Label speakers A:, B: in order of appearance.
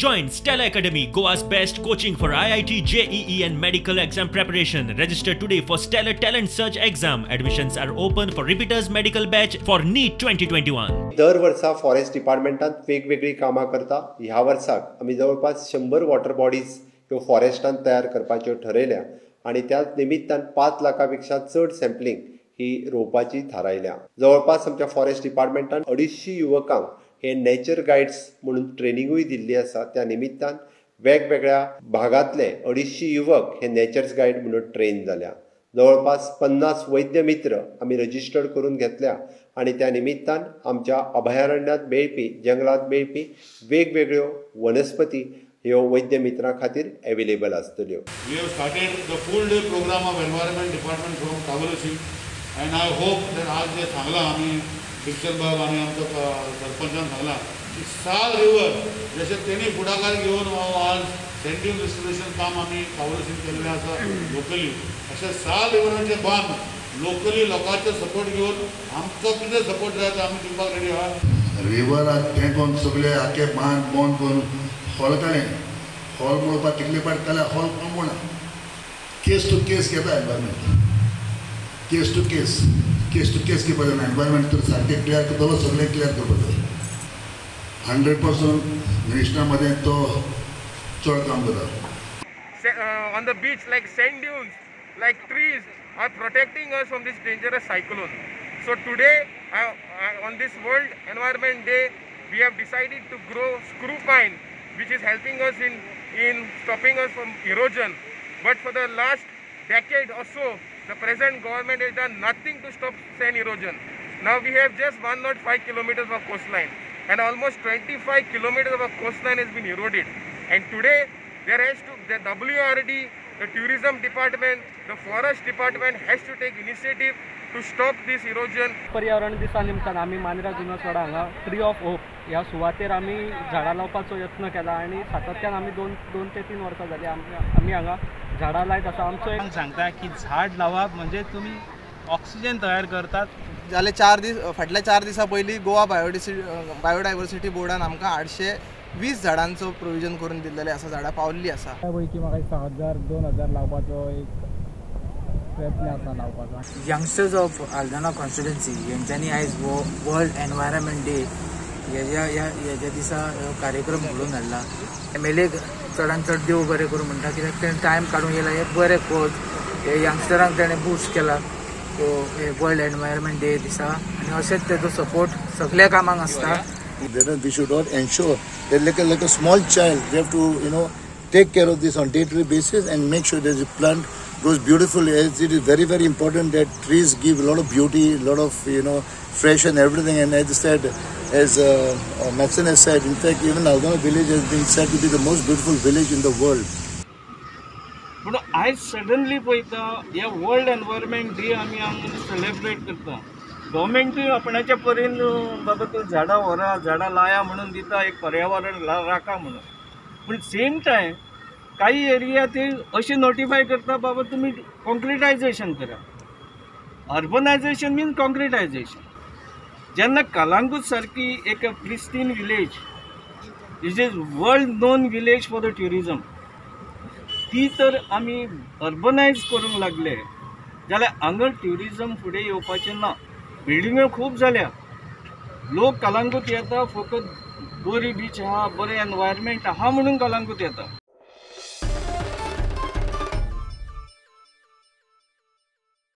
A: Join Stella Academy, Goa's best coaching for IIT, JEE and medical exam preparation. Register today for Stellar Talent Search exam. Admissions are open for repeaters medical batch for NEET 2021.
B: दर वर्सा forest डिपार्टमेंटात वेगवेगळी कामां करता. ह्या वर्साक आमी जवळपास 100 water bodies ह्यो फॉरेस्टान तयार करपाच्यो ठरयल्या आणि त्याच निमित्तान 5 लाखांपेक्षा चड सॅम्पलिंग ही रोवपाची थारायल्या. जवळपास आमच्या फॉरेस्ट डिपार्टमेंटान 250 युवकांक हे नेचर गायड्स म्हणून ट्रेनिंगूय दिल्ली आसा. त्या निमित्तान वेगवेगळ्या भागांतले 250 युवक हे नेचर्स गायड म्हणून ट्रेन जाल्या. जवळपास 50 वैद्य मित्र आमी रजिस्टर्ड करून घेतल्या आणि त्या निमित्तान आमच्या अभयारण्यात मेळपी जंगलात मेळपी वेगवेगळ्यो वनस्पती ह्यो वैद्य मित्रां खातीर अवेलेबल आसतल्यो.
C: We have started the full day program of environment department from Kavalasi and I hope that आज जे सांगला आम्ही शिक्षण विभाग आणि आमच्या सरपंचान सांगला की साल रिवर जसे त्यांनी पुढाकार घेऊन आज सेंटिंग रिस्टोरेशन काम आम्ही कावलसीन केलेले आसा लोकली. अशा साल रिवरांचे बांद लोकली लोकांचे सपोर्ट घेऊन आमचो कितें सपोर्ट जाय तो आमी दिवपाक रेडी आहा.
D: रिवर हे कोण सगळे आखे बांद बंद करून हॉलताले हॉल पळोवपाक कितले पडटाले हॉल कोण म्हणा केस टू केस घेता एनवायरमेंट केस टू केस घेवपाक जाय. एनवायरमेंट तर सारकें क्लियर करतलो सगळें क्लियर करपाक जाय. 100% मिनिस्टरा मध्ये तो चड काम करता.
E: On the beach, like sand dunes, like trees are protecting us from this dangerous cyclone. So today, on this World Environment Day, we have decided to grow screw pine, which is helping us in stopping us from erosion. But for the last decade or so, the present government has done nothing to stop sand erosion. Now we have just 105 kilometers of coastline and almost 25 kilometers of our coastline has been eroded. And today there has to, the WRD, the tourism department, the forest department has to take initiative to stop this erosion.
F: पर्यावरण दिसा निमतान आमी मांद्रा जुनसवाडा हांगा tree of hope ह्या सुवातेर आमी झाडां लावपाचो यत्न केला आणि सातत्यान आमी 2 ते 3 वर्सां जाली आमी हांगा झाडां लायत आसा. आमचो एक
G: सांगता की झाड लावप म्हणजे तुम्ही ऑक्सिजन तयार करतात.
H: जाले फाटल्या 4 दिसां पयलीं गोवा बायोडायवर्सिटी बोर्डान आमकां 820 झाडांचो प्रोविजन करून दिल्लेले आसा. झाडां पावल्ली आसा.
F: त्या पैकी म्हाका 1000-2000 लावपाचो एक प्रयत्न आसा लावपाचो.
I: यंगस्टर्स ऑफ आल्दोना कॉन्स्टिट्युएन्सी हेंच्यांनी आयज वर्ल्ड एनवायरमेंट डे ह्या दिसा कार्यक्रम घडोवन हाडला. MLA चडांत चड देव बरें करूं म्हणटा कित्याक तेणें टायम काडूंक येयला. हे बरें कोच हे यंगस्टरांक तेणें बूस्ट केला हे वर्ल्ड एनवायरमेंट डे दिसा आनी अशेंच तेजो सपोर्ट सगळ्या कामांक आसता.
D: We should not ensure that like a small child, we have to take care of this on day-to-day basis and make sure that the plant grows beautifully. As it is very, very important that trees give a lot of beauty, a lot of fresh and everything. And as I said, as Maxine has said, in fact, even Aldona village has been said to be the most beautiful village in the world.
G: पण आयज suddenly पळयता हे world environment day आमी हांगा celebrate करता. गव्हर्मेंटूय आपणाच्या परीन बाबा तूं झाडां व्हरा झाडां लाया म्हणून दिता एक पर्यावरण राखा म्हणून. पण सेम टायम काही एरिया ते अशें नोटिफाय करता बाबा तुमी कॉन्क्रिटायझेशन करा. Urbanization means concretization. जेन्ना कलांगूट सारकी एक pristine village is world known village for the tourism ती तर आमी अर्बनायज करूंक लागले जाल्यार हांगा ट्युरिजम फुडें येवपाचें ना. बिल्डिंग्यो खूब जाल्या. लोक कलांगूट येता फकत बरी बीच आहा बरें एनवायरमेंट आहा म्हणून कलांगूट येता.